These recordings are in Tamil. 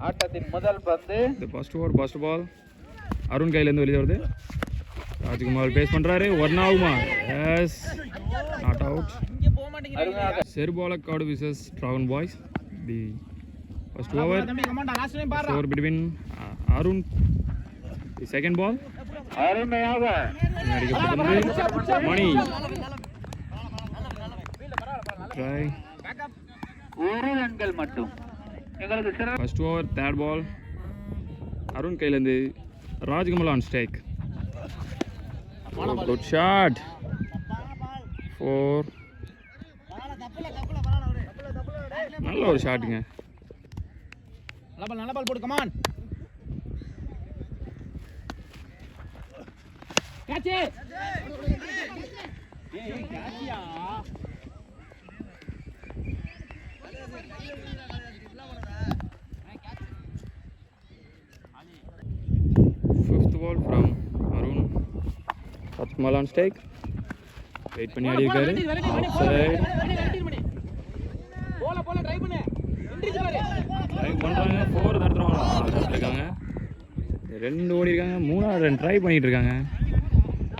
ஆட்டத்தின் முதல் பந்து. The first over, first ball. Arun கையில இருந்து வெளியே வருது. ராஜ்குமார் பேஸ் பண்றாரு. ஒன் ஆகுமா? Yes. Not out. Serbolakadu vs Dragon Boys. The first over. Over between Arun. The second ball. அருமையாக மணி. Try. ஒரு ரன்கள் மட்டும். First over, third ball. Arun கையில இருந்து Rajkumar on strike. Good shot. 4. நல்ல ஒரு ஷாட்டுங்க. நல்ல பால் போடு. Come on. கேட்ச். ஏய் கேட்சியா. Fifth ball from Arun. Ratmal on strike. Wait பண்ணி ஆடி இருக்காரு. Outside. போல ட்ரை பண்ணு. என்ட்ரிஸ் பாரு. ட்ரை பண்றாங்க. 4 தடவை இருக்காங்க. ரெண்டு ஓடி இருக்காங்க. மூணாவது ரன் ட்ரை பண்ணிட்டு இருக்காங்க.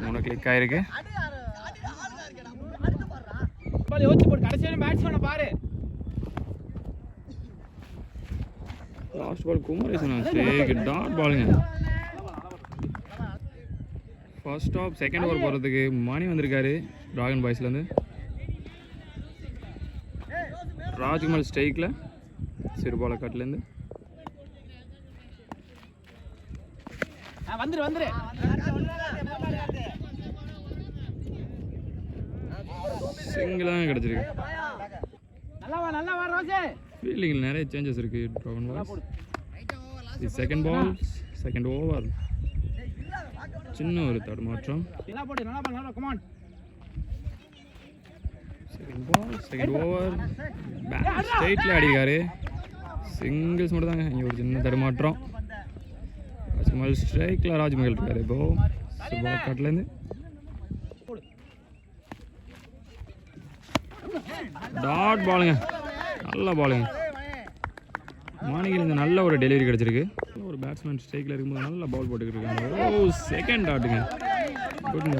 மூணு கிளிக் ஆயிருக்கு. பால் யோசிச்சு போடு. கடைசியா பேட்ஸ்மேனை பாரு. Last ball Kumaresan strike dot பாலுங்க. ஃபர்ஸ்ட் ஆஃப் செகண்ட் ஓவர் போகிறதுக்கு மணி வந்திருக்காரு டிராகன் பாய்ஸ்லேருந்து. ராஜ்குமார் ஸ்ட்ரைக்கில் சிறுபாலக்காட்டிலேருந்து. வந்துரு சிங்கிளாக கிடச்சிருக்கு. நல்லா வா ரோஜே. ஃபீல்டிங்கில் நிறைய சேஞ்சஸ் இருக்குது Dragon Boys. Second ball second over சின்ன ஒரு தடுமாற்றம். செகண்ட் பால் செகண்ட் ஓவர் ஸ்ட்ரைட்டில் அடிக்காரு. சிங்கிள்ஸ் மட்டும் தாங்க. இங்கே ஒரு சின்ன தடுமாற்றம். ராஜ்குமார் ஸ்ட்ரைக்கில் ராஜ்மஹல் இருக்காரு. இப்போ சிறுபாலக்காட்டிலேருந்து டாட் பாலுங்க. நல்ல பாலுங்க. மார்னிங்கில் இந்த நல்ல ஒரு டெலிவரி கிடச்சிருக்கு. ஒரு பேட்ஸ்மேன் ஸ்ட்ரைக்கில் இருக்கும்போது நல்லா பால் போட்டுக்கிட்டு இருக்காங்க. ஓ செகண்ட் டாட்டுங்க. குட்ங்க.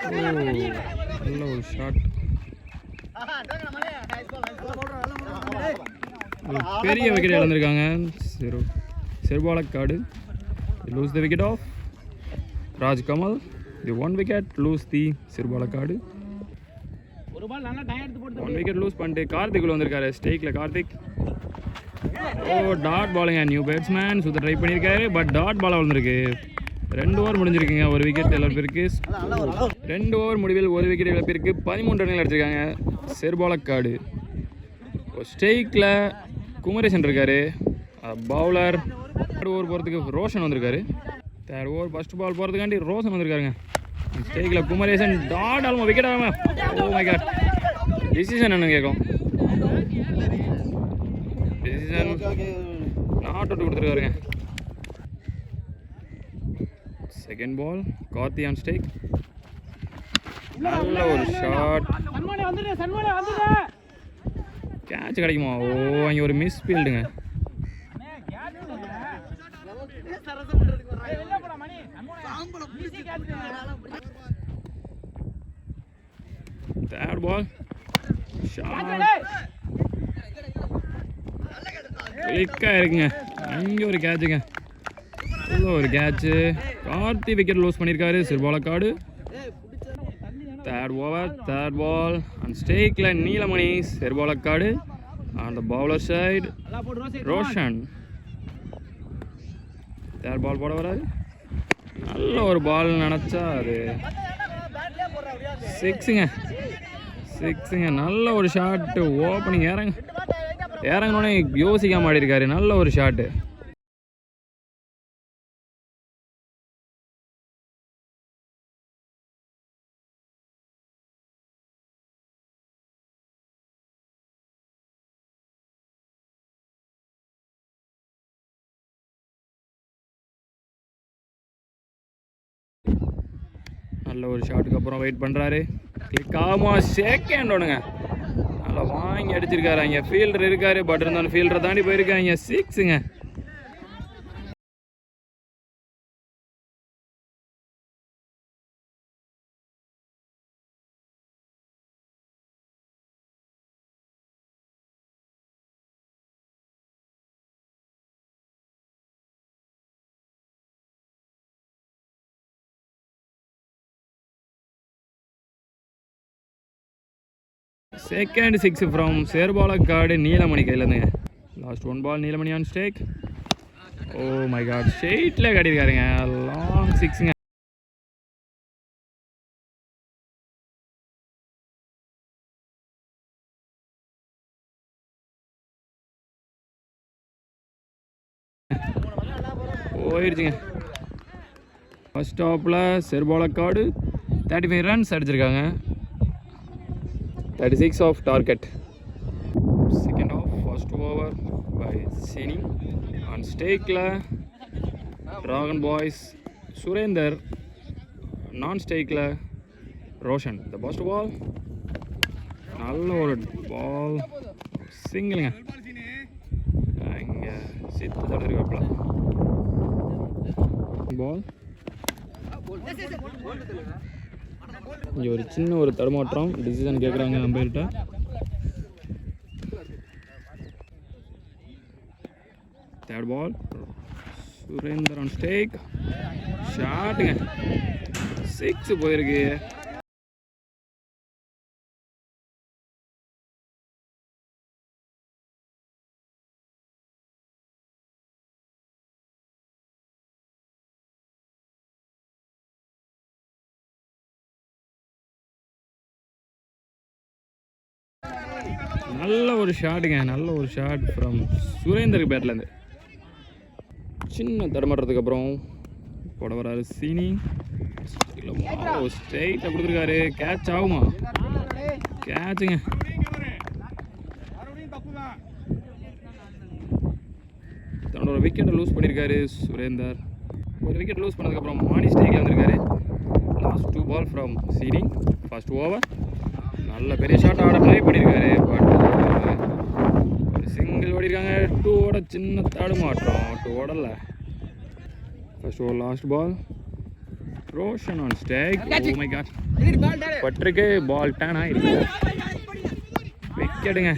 ஓ நல்ல ஒரு ஷாட். பெரிய விக்கெட் இழந்திருக்காங்க Serbolakadu. Lose the wicket of Rajkamal. The one wicket lose the Serbolakadu. One wicket lose பண்ணிட்டு கார்த்திக் உள்ள வந்திருக்காரு. ஸ்ட்ரைக்கில் கார்த்திக். ஓ டாட் பாலுங்க. நியூ பேட்ஸ்மேன் சுத்த ட்ரை பண்ணியிருக்காரு. பட் டாட் பாலாக வந்திருக்கு. 2 ஓவர் முடிஞ்சிருக்குங்க. ஒரு விக்கெட் இழப்பிற்கு. 2 ஓவர் முடிவில் ஒரு விக்கெட் இழப்பிற்கு 13 ரன்கள் அடிச்சிருக்காங்க செர்பாலக்காடு. ஸ்ட்ரைக்கில் குமரேசன் இருக்காரு. பவுலர். தேர்ட் ஓவர் போகிறதுக்கு ரோஷன் வந்திருக்காரு. தேர்ட் ஓவர் ஃபர்ஸ்ட் பால் போகிறதுக்காண்டி ரோஷன் வந்திருக்காருங்க. ஸ்ட்ரைக்கில் குமரேசன் டாட் ஆல்மோ விக்கெட் ஆகாம. ஓ மை காட். டிசிஷன் என்ன கேட்கும். டிசிஷன் நாட் அவுட் கொடுத்துருக்காருங்க. Second ball Karthi on strike. நல்ல ஒரு ஷாட். கேட்ச் கிடைக்குமா? ஓ இங்கே ஒரு மிஸ் ஃபீல்டுங்க. தேர்ட் பால் ஷாட் கிளிக்காக இருக்குங்க. அங்கே ஒரு கேட்சுங்க. ஒரு கேட்சு. கார்த்தி விக்கெட் லூஸ் பண்ணியிருக்காரு Serbolakadu. Third over third ball and ஸ்ட்ரைக்கில் Neelamani Serbolakadu. On the bowler side Roshan. Third ball போட வராது. நல்ல ஒரு பால் நினச்சா அது சிக்ஸுங்க. நல்ல ஒரு ஷாட்டு. ஓப்பனிங் இறங்கினோடனே யோசிக்காம ஆடி இருக்காரு. நல்ல ஒரு ஷாட்டு. நல்ல ஒரு ஷாட்டுக்கு அப்புறம் வெயிட் பண்ணுறாரு. கிளிக் ஆமா, செகண்ட் ஒன்றுங்க. நல்லா வாங்கி அடிச்சிருக்காரு. அங்கே ஃபீல்டர் இருக்காரு, பட் இருந்தாலும் ஃபீல்டரை தாண்டி போயிருக்காங்க. 6ங்க. செகண்ட் 6 ஃப்ரம் சேர்பாலக்காடு நீலமணி கையிலேருந்துங்க. Last 1 ball Neelamani on strike. Oh my God, ஸ்ட்ரெயிட்டில் கட்டியிருக்காருங்க. லாங் 6ங்க. போயிடுச்சுங்க. ஃபர்ஸ்ட் ஸ்டாப்பில் சேர்பாலக்காடு 35 ரன்ஸ் அடிச்சிருக்காங்க. 36 of target. Second half, first over by Sini. On stake la Dragon Boys Surender. Non-stake la Roshan. The first ball. நல்ல ஒரு பால், சிங்கிளுங்க. இங்கே சித்து தடுத்துருக்காப்ல பால். இங்கே ஒரு சின்ன ஒரு தடுமாற்றம், டிசிஷன் கேட்குறாங்க அம்பையர்கிட்ட. Third ball Surender on strike. ஷாட்டுங்க, 6 போயிருக்கு. நல்ல ஒரு ஷாட்டுங்க, நல்ல ஒரு ஷாட் ஃப்ரம் சுரேந்தருக்கு பேட்லேருந்து. சின்ன தடுமாற்றத்துக்கு அப்புறம் போட வராரு சீனி. ஸ்ட்ரெயிட்டாக கொடுத்துருக்காரு. கேட்ச் ஆகுமா? கேட்சுங்க. தன்னோட விக்கெட்டை லூஸ் பண்ணியிருக்காரு சுரேந்தர். ஒரு விக்கெட் லூஸ் பண்ணதுக்கப்புறம் மானி ஸ்டேக்கில் வந்திருக்காரு. லாஸ்ட் 2 பால் ஃப்ரம் சீனி. ஃபர்ஸ்ட் ஓவர் நல்ல பெரிய ஷாட் ஆட ட்ரை பண்ணியிருக்காரு. பட் ஒரு சிங்கிள் ஓடிருக்காங்க. 2 ஓட சின்ன தடுமாற்றம். 2 ஓடல. First over last ball Roshan on strike. Oh my God, பட்டிருக்கு. பால் டர்ன் ஆகிருக்கு. விக்கெட்டுங்க.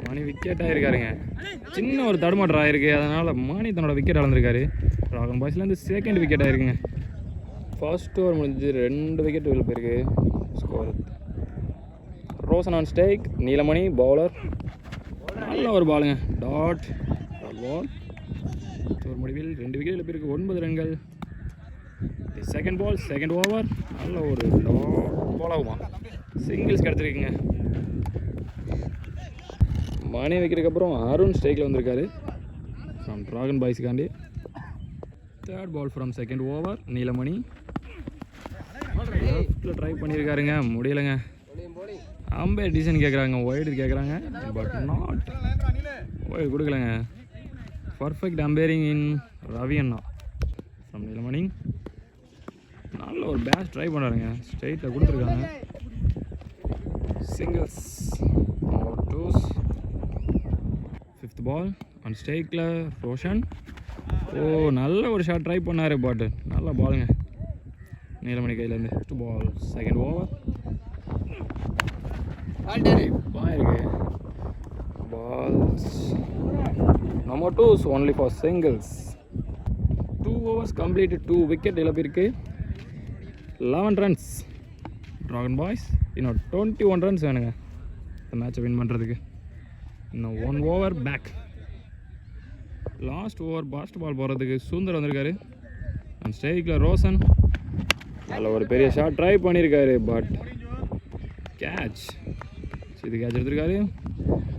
மணி விக்கெட் ஆகிருக்காருங்க. சின்ன ஒரு தடுமாற்றம் ஆகிருக்கு. அதனால் மணி தன்னோட விக்கெட் அளந்திருக்காரு. டிராகன் பாய்ஸ்லேருந்து செகண்ட் விக்கெட் ஆகிருக்குங்க. ஃபர்ஸ்ட் ஓவர் முடிஞ்சு 2 விக்கெட் வெளில போயிருக்கு. Score Roshan on strike. Neelamani bowler. நல்ல ஒரு பாலுங்க. Dot ball. ஒரு முடிவில் 2 விக்கெட் இழப்பிற்கு 9 ரன்கள். Second ball second over. நல்ல ஒரு டாட் பால் ஆகுமா? சிங்கிள்ஸ் கிடச்சிருக்குங்க. மணி வைக்கிறதுக்கப்புறம் அருண் ஸ்டேக்கில் வந்திருக்காரு ஃப்ரம் டிராகன் பாய்ஸுக்காண்டி. Third ball from second over Neelamani. லெஃப்டில் ட்ரை பண்ணியிருக்காருங்க, முடியலைங்க. அம்பையர் டிசிஷன் கேட்குறாங்க, ஒய்டு கேட்குறாங்க. பட் நாட் ஒய்டு கொடுக்கலங்க. பர்ஃபெக்ட் அம்பையரிங் இன் ரவி அண்ணா ஃப்ரம் நீலமணி. நல்ல ஒரு பேட்ச் ட்ரை பண்ணுறாருங்க. ஸ்ட்ரைட்டில் கொடுத்துருக்காங்க. Singles twos. Fifth ball on ஸ்டேக்கில் ரோஷன். ஓ நல்ல ஒரு ஷாட் ட்ரை பண்ணார். பட் நல்ல பாலுங்க நீலமணி கையிலேருந்து. First ball second over. இருக்கு balls number 2 is only for singles. 2 overs completed, 2 wicket இழப்பிற்கு 11 runs. Dragon Boys இன்னும் 21 runs வேணுங்க இந்த மேட்சை வின் பண்ணுறதுக்கு. இன்னும் 1 over back. Last over first ball போகிறதுக்கு சுந்தர் வந்திருக்காரு. அந்த ஸ்டேக்கில் ரோஷன் அதில் ஒரு பெரிய ஷாட் ட்ரை பண்ணியிருக்காரு. But catch. இது கேட்ச் எடுத்திருக்காரு.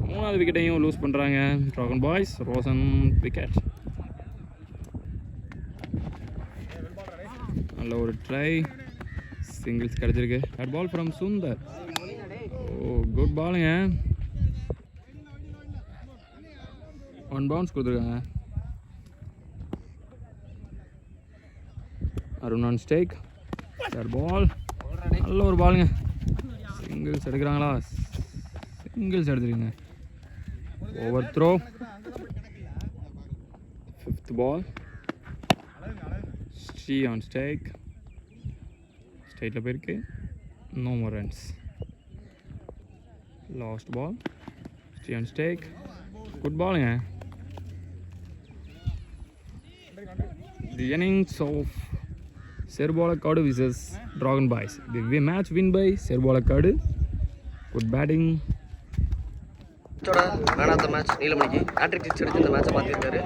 3வது விக்கெட்டையும் லூஸ் பண்ணுறாங்க டிராகன் பாய்ஸ். ரோஷன் விக்கெட். நல்ல ஒரு ட்ரை, சிங்கிள்ஸ் கிடச்சிருக்கு. Bad ball from Sundar. Oh good பாலுங்க. 1 பவுன்ஸ் கொடுத்துருக்காங்க. Arun on strike. Bad ball நல்ல ஒரு பாலுங்க. சிங்கிள்ஸ் எடுக்கிறாங்களா? சிங்கிள்ஸ் எடுத்துருங்க. Overthrow. 5th ball. She on stake. ஸ்ட்ரைட்டில் போயிருக்கு. No more runs. Last ball. She on stake. Good ballங்க. The innings of Serbolakadu vs Dragon Boys. The match win by Serbolakadu. Good batting. Man of the match நீலமணிக்கு ஹேட்ரிக் சிக்ஸ் அடிச்சு இந்த மேட்சை பார்த்துருக்காரு.